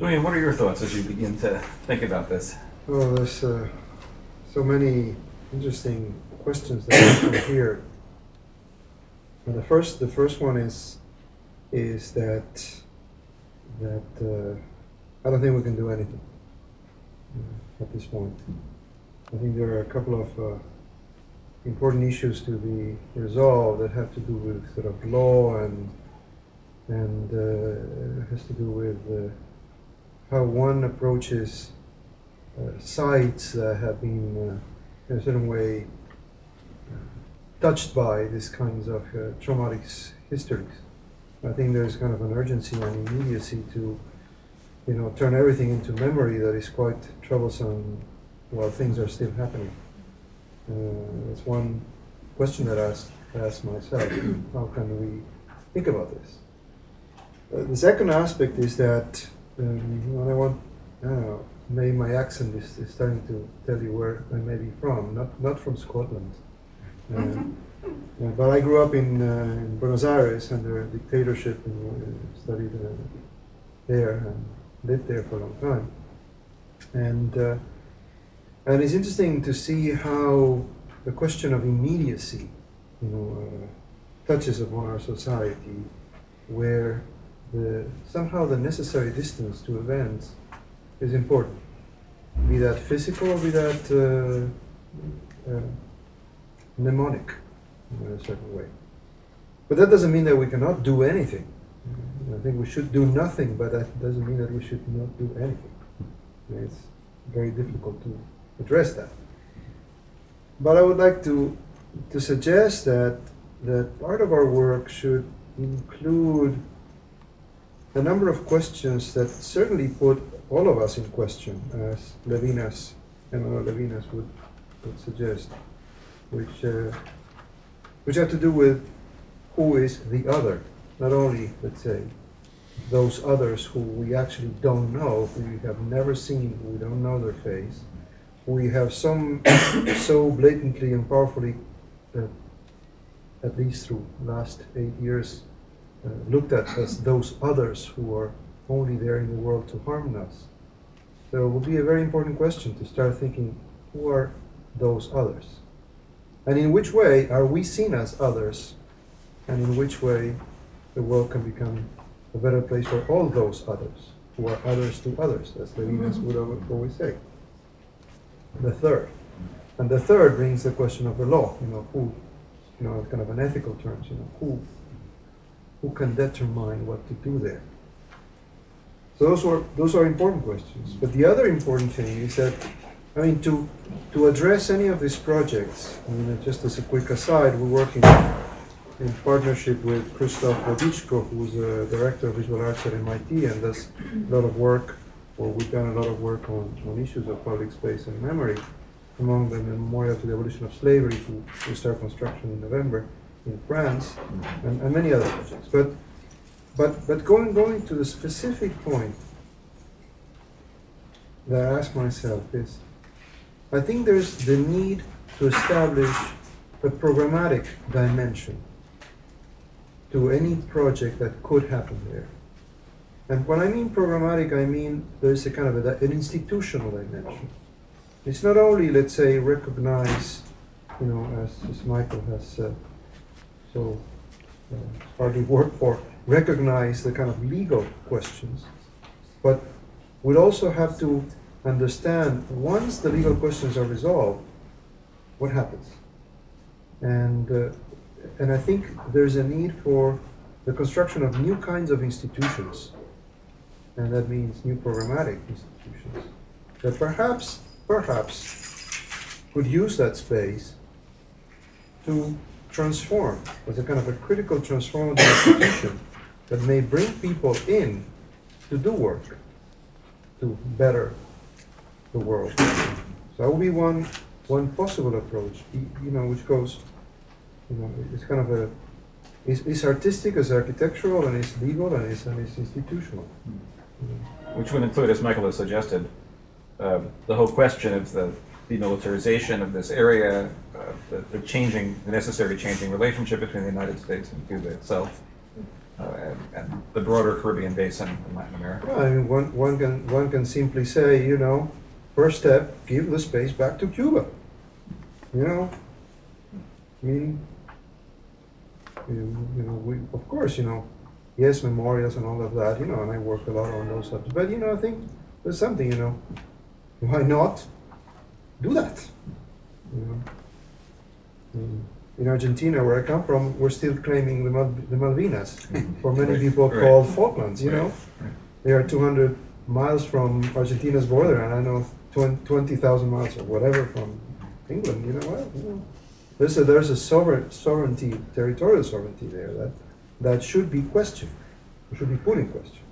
Julian, what are your thoughts as you begin to think about this? Well, there's so many interesting questions that come here. And the first one is that I don't think we can do anything at this point. I think there are a couple of important issues to be resolved that have to do with sort of law and has to do with how one approaches sites that have been in a certain way touched by these kinds of traumatic histories. I think there's kind of an urgency and immediacy to, turn everything into memory that is quite troublesome while things are still happening. That's one question that I ask myself: how can we think about this? The second aspect is that maybe my accent is starting to tell you where I may be from. Not from Scotland. But I grew up in Buenos Aires under a dictatorship and studied there and lived there for a long time. And it's interesting to see how the question of immediacy, touches upon our society, where somehow the necessary distance to events is important, be that physical or be that mnemonic in a certain way. But that doesn't mean that we cannot do anything. I think we should do nothing, but that doesn't mean that we should not do anything. It's very difficult to address that. But I would like to suggest that part of our work should include a number of questions that certainly put all of us in question, as Emmanuel Levinas would suggest, which have to do with who is the other. Not only, let's say, those others who we actually don't know, who we have never seen, we don't know their face. We have so blatantly and powerfully, at least through the last 8 years, looked at as those others who are only there in the world to harm us. So it will be a very important question to start thinking, who are those others? And in which way are we seen as others? And in which way the world can become a better place for all those others, who are others to others, as Levinas would always say. The third brings the question of the law, who, kind of an ethical terms, who can determine what to do there. So those are important questions. But the other important thing is that, to address any of these projects, just as a quick aside, we're working in partnership with Krzysztof Wodiczko, who's a director of visual arts at MIT and does a lot of work, or we've done a lot of work on issues of public space and memory, among them the Memorial to the Abolition of Slavery, to start construction in November in France, and many other projects. But going to the specific point that I ask myself is, I think there's the need to establish a programmatic dimension to any project that could happen there. And when I mean programmatic, I mean there's a kind of an institutional dimension. It's not only, let's say, recognize, as Michael has so hardly worked for, recognize the kind of legal questions, but we'll also have to understand, once the legal questions are resolved, what happens. And I think there's a need for the construction of new kinds of institutions, and that means new programmatic institutions that perhaps could use that space to transform as a kind of a critical transformative institution that may bring people in to do work to better the world. So that would be one possible approach, which goes, it's kind of it's artistic, it's architectural, and it's legal, and it's institutional. Which would include, as Michael has suggested, the whole question of the demilitarization of this area, the necessary changing relationship between the United States and Cuba itself, and the broader Caribbean basin in Latin America. Well, I mean, one can simply say, you know, first step, give the space back to Cuba. You know, I mean, you know, we, of course, you know, yes, memorials and all of that, you know, and I work a lot on those subjects. But, you know, I think there's something, you know, why not do that? You know, in Argentina, where I come from, we're still claiming the Malvinas, for many people called Falklands, you know. They are 200 miles from Argentina's border, and I know 20,000 miles or whatever from England, you know. Well, you know, there's a sovereignty, territorial sovereignty there that should be questioned, should be put in question.